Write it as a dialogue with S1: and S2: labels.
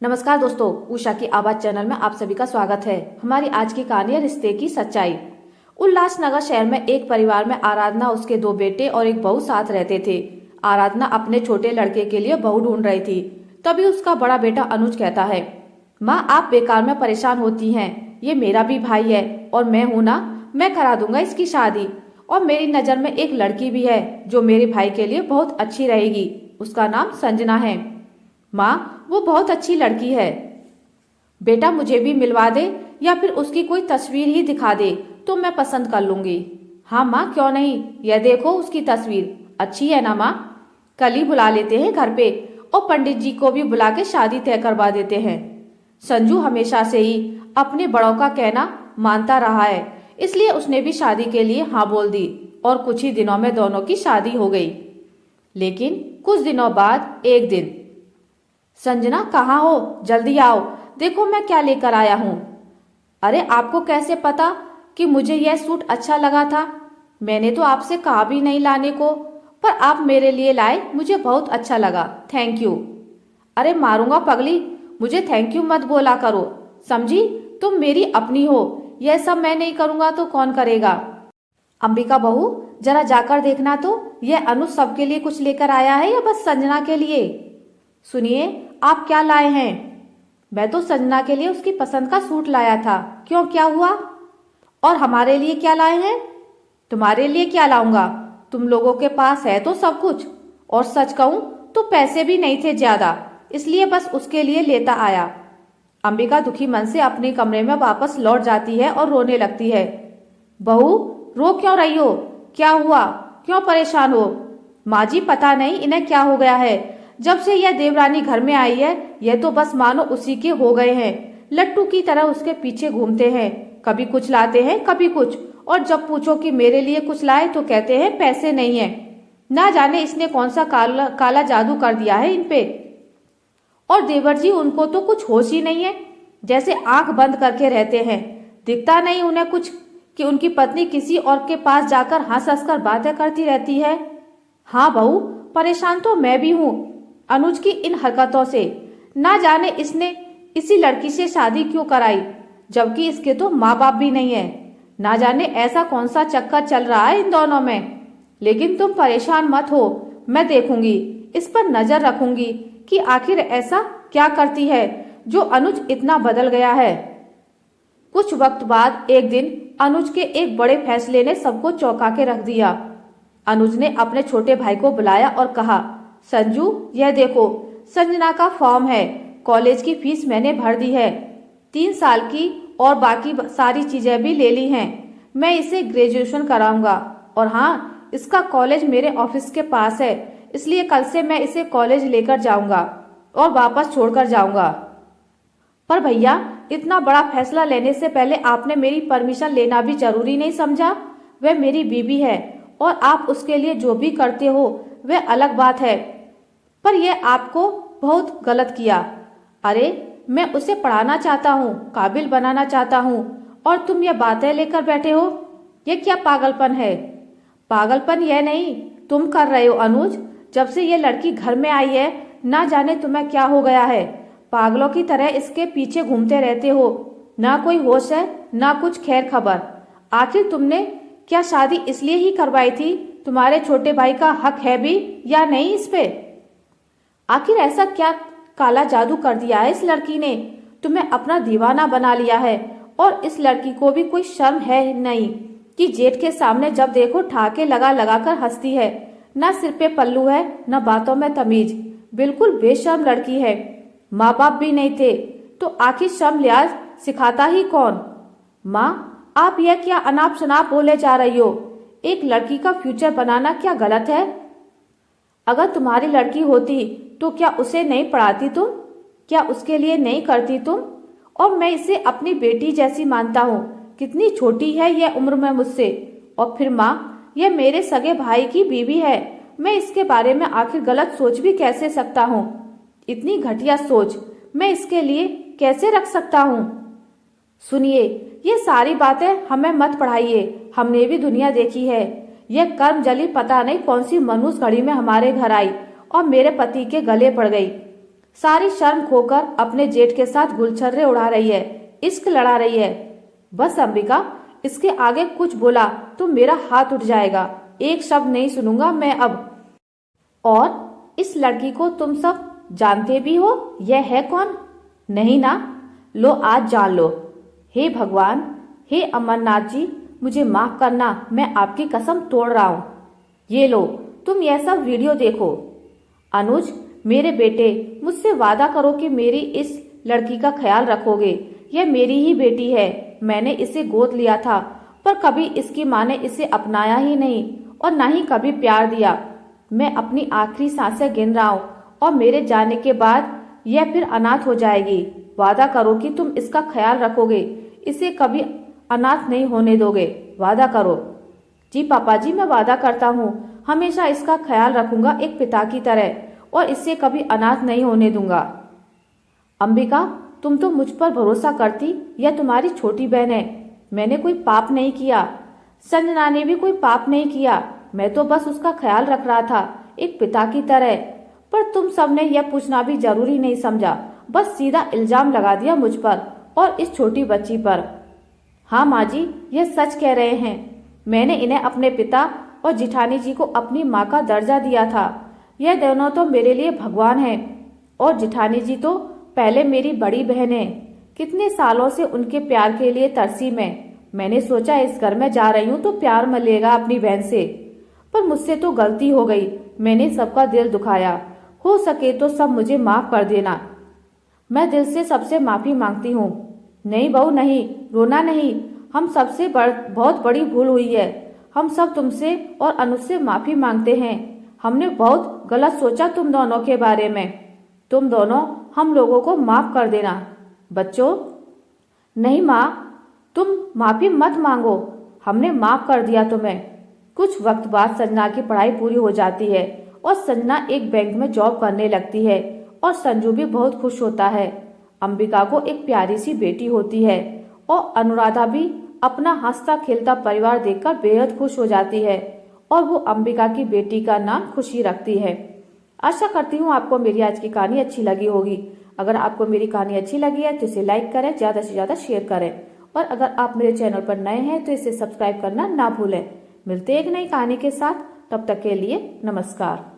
S1: नमस्कार दोस्तों, उषा की आवाज चैनल में आप सभी का स्वागत है। हमारी आज की कहानी है रिश्ते की सच्चाई। उल्लासनगर शहर में एक परिवार में आराधना, उसके दो बेटे और एक बहू साथ रहते थे। आराधना अपने छोटे लड़के के लिए बहू ढूंढ रही थी। तभी उसका बड़ा बेटा अनुज कहता है, माँ आप बेकार में परेशान होती हैं, ये मेरा भी भाई है और मैं हूँ ना, मैं करा दूंगा इसकी शादी। और मेरी नजर में एक लड़की भी है जो मेरे भाई के लिए बहुत अच्छी रहेगी, उसका नाम संजना है। माँ वो बहुत अच्छी लड़की है, बेटा मुझे भी मिलवा दे या फिर उसकी कोई तस्वीर ही दिखा दे तो मैं पसंद कर लूंगी। हाँ माँ क्यों नहीं, यह देखो उसकी तस्वीर अच्छी है ना माँ, कल ही बुला लेते हैं घर पे और पंडित जी को भी बुला के शादी तय करवा देते हैं। संजू हमेशा से ही अपने बड़ों का कहना मानता रहा है, इसलिए उसने भी शादी के लिए हाँ बोल दी और कुछ ही दिनों में दोनों की शादी हो गई। लेकिन कुछ दिनों बाद एक दिन, संजना कहाँ हो, जल्दी आओ, देखो मैं क्या लेकर आया हूँ। अरे आपको कैसे पता कि मुझे यह सूट अच्छा लगा था? मैंने तो आपसे कहा भी नहीं लाने को, पर आप मेरे लिए लाए, मुझे बहुत अच्छा लगा, थैंक यू। अरे मारूंगा पगली, मुझे थैंक यू मत बोला करो, समझी? तुम मेरी अपनी हो, यह सब मैं नहीं करूंगा तो कौन करेगा? अंबिका बहू जरा जाकर देखना तो, यह अनुज सबके लिए कुछ लेकर आया है या बस संजना के लिए? सुनिए आप क्या लाए हैं? मैं तो संजना के लिए उसकी पसंद का सूट लाया था। क्यों, क्या हुआ? और हमारे लिए क्या लाए हैं? तुम्हारे लिए क्या लाऊंगा, तुम लोगों के पास है तो सब कुछ, और सच कहूं तो पैसे भी नहीं थे ज्यादा, इसलिए बस उसके लिए लेता आया। अंबिका दुखी मन से अपने कमरे में वापस लौट जाती है और रोने लगती है। बहू रो क्यों रही हो, क्या हुआ, क्यों परेशान हो? माँ जी पता नहीं इन्हें क्या हो गया है, जब से यह देवरानी घर में आई है यह तो बस मानो उसी के हो गए हैं, लट्टू की तरह उसके पीछे घूमते हैं, कभी कुछ लाते हैं कभी कुछ, और जब पूछो कि मेरे लिए कुछ लाए तो कहते हैं पैसे नहीं है। ना जाने इसने कौन सा काला जादू कर दिया है इन पे। और देवर जी उनको तो कुछ होश ही नहीं है, जैसे आंख बंद करके रहते हैं, दिखता नहीं उन्हें कुछ कि उनकी पत्नी किसी और के पास जाकर हंस हंस कर बातें करती रहती है। हाँ बहू परेशान तो मैं भी हूँ अनुज की इन हरकतों से, ना जाने इसने इसी लड़की से शादी क्यों कराई, जबकि इसके तो माँ बाप भी नहीं है। ना जाने ऐसा कौन सा चक्कर चल रहा है इन दोनों में। लेकिन तुम परेशान मत हो, मैं देखूंगी, इस पर नजर रखूंगी कि आखिर ऐसा क्या करती है जो अनुज इतना बदल गया है। कुछ वक्त बाद एक दिन अनुज के एक बड़े फैसले ने सबको चौंका के रख दिया। अनुज ने अपने छोटे भाई को बुलाया और कहा, संजू यह देखो संजना का फॉर्म है, कॉलेज की फीस मैंने भर दी है, 3 साल की, और बाकी सारी चीजें भी ले ली हैं। मैं इसे ग्रेजुएशन कराऊंगा, और हाँ इसका कॉलेज मेरे ऑफिस के पास है, इसलिए कल से मैं इसे कॉलेज लेकर जाऊंगा और वापस छोड़कर जाऊंगा। पर भैया इतना बड़ा फैसला लेने से पहले आपने मेरी परमिशन लेना भी जरूरी नहीं समझा? वह मेरी बीवी है और आप उसके लिए जो भी करते हो वह अलग बात है, पर यह आपको बहुत गलत किया। अरे मैं उसे पढ़ाना चाहता हूँ, काबिल बनाना चाहता हूँ, और तुम ये बातें लेकर बैठे हो, ये क्या पागलपन है? पागलपन यह नहीं तुम कर रहे हो अनुज, जब से ये लड़की घर में आई है ना जाने तुम्हें क्या हो गया है, पागलों की तरह इसके पीछे घूमते रहते हो, ना कोई होश है ना कुछ खैर खबर। आखिर तुमने क्या शादी इसलिए ही करवाई थी? तुम्हारे छोटे भाई का हक है भी या नहीं इस पे? आखिर ऐसा क्या काला जादू कर दिया है इस लड़की ने, तुम्हें अपना दीवाना बना लिया है? और इस लड़की को भी कोई शर्म है नहीं कि जेठ के सामने जब देखो ठाके लगा लगा कर हंसती है, ना सिर पे पल्लू है ना बातों में तमीज, बिल्कुल बेशर्म लड़की है। माँ बाप भी नहीं थे तो आखिर शर्म लिहाज सिखाता ही कौन? माँ आप यह क्या अनाप शनाप बोले जा रही हो? एक लड़की का फ्यूचर बनाना क्या गलत है? अगर तुम्हारी लड़की होती तो क्या उसे नहीं पढ़ाती तुम? क्या उसके लिए नहीं करती तुम? और मैं इसे अपनी बेटी जैसी मानता हूँ, कितनी छोटी है यह उम्र में मुझसे। और फिर माँ यह मेरे सगे भाई की बीवी है, मैं इसके बारे में आखिर गलत सोच भी कैसे सकता हूँ? इतनी घटिया सोच मैं इसके लिए कैसे रख सकता हूँ? सुनिए ये सारी बातें हमें मत पढ़ाइए, हमने भी दुनिया देखी है। यह कर्मजली पता नहीं कौन सी मनुष्य घड़ी में हमारे घर आई और मेरे पति के गले पड़ गई। सारी शर्म खोकर अपने जेठ के साथ गुलछर्रे उड़ा रही है, इश्क लड़ा रही है। बस अंबिका, इसके आगे कुछ बोला तो मेरा हाथ उठ जाएगा। एक शब्द नहीं सुनूंगा मैं अब। और इस लड़की को तुम सब जानते भी हो, यह है कौन? नहीं ना? लो आज जान लो। हे भगवान, हे अमरनाथ जी, मुझे माफ करना, मैं आपकी कसम तोड़ रहा हूँ। ये लो, तुम यह सब वीडियो देखो। अनुज, मेरे बेटे, मुझसे वादा करो कि मेरी इस लड़की का ख्याल रखोगे। यह मेरी ही बेटी है, मैंने इसे गोद लिया था, पर कभी इसकी माँ ने इसे अपनाया ही नहीं और न ही कभी प्यार दिया। मैं अपनी आखिरी सांसें गिन रहा हूँ और मेरे जाने के बाद यह फिर अनाथ हो जाएगी। वादा करो कि तुम इसका ख्याल रखोगे, इसे कभी अनाथ नहीं होने दोगे। वादा करो। जी पापा जी, मैं वादा करता हूँ, हमेशा इसका ख्याल रखूंगा एक पिता की तरह, और इसे कभी अनाथ नहीं होने दूंगा। अंबिका, तुम तो मुझ पर भरोसा करती, यह तुम्हारी छोटी बहन है। मैंने कोई पाप नहीं किया, संजना ने भी कोई पाप नहीं किया। मैं तो बस उसका ख्याल रख रहा था एक पिता की तरह। पर तुम सबने यह पूछना भी जरूरी नहीं समझा, बस सीधा इल्जाम लगा दिया मुझ पर और इस छोटी बच्ची पर। हाँ माँ जी, यह सच कह रहे हैं। मैंने इन्हें अपने पिता और जिठानी जी को अपनी माँ का दर्जा दिया था। यह दोनों तो मेरे लिए भगवान हैं, और जिठानी जी तो पहले मेरी बड़ी बहन है। कितने सालों से उनके प्यार के लिए तरसी मैंने सोचा इस घर में जा रही हूँ तो प्यार मिलेगा अपनी बहन से, पर मुझसे तो गलती हो गई। मैंने सबका दिल दुखाया। हो सके तो सब मुझे माफ कर देना। मैं दिल से सबसे माफी मांगती हूँ। नहीं बहू, नहीं, रोना नहीं। हम सबसे बहुत बड़ी भूल हुई है। हम सब तुमसे और अनुज से माफी मांगते हैं। हमने बहुत गलत सोचा तुम दोनों के बारे में। तुम दोनों हम लोगों को माफ कर देना। बच्चों, नहीं माँ, तुम माफी मत मांगो, हमने माफ कर दिया तुम्हें। कुछ वक्त बाद संजना की पढ़ाई पूरी हो जाती है और संजना एक बैंक में जॉब करने लगती है, और संजू भी बहुत खुश होता है। अंबिका को एक प्यारी सी बेटी होती है, और अनुराधा भी अपना हंसता खेलता परिवार देखकर बेहद खुश हो जाती है, और वो अंबिका की बेटी का नाम खुशी रखती है। आशा करती हूँ आपको मेरी आज की कहानी अच्छी लगी होगी। अगर आपको मेरी कहानी अच्छी लगी है तो इसे लाइक करें, ज्यादा से ज्यादा शेयर करें, और अगर आप मेरे चैनल पर नए हैं तो इसे सब्सक्राइब करना ना भूलें। मिलते हैं एक नई कहानी के साथ, तब तक के लिए नमस्कार।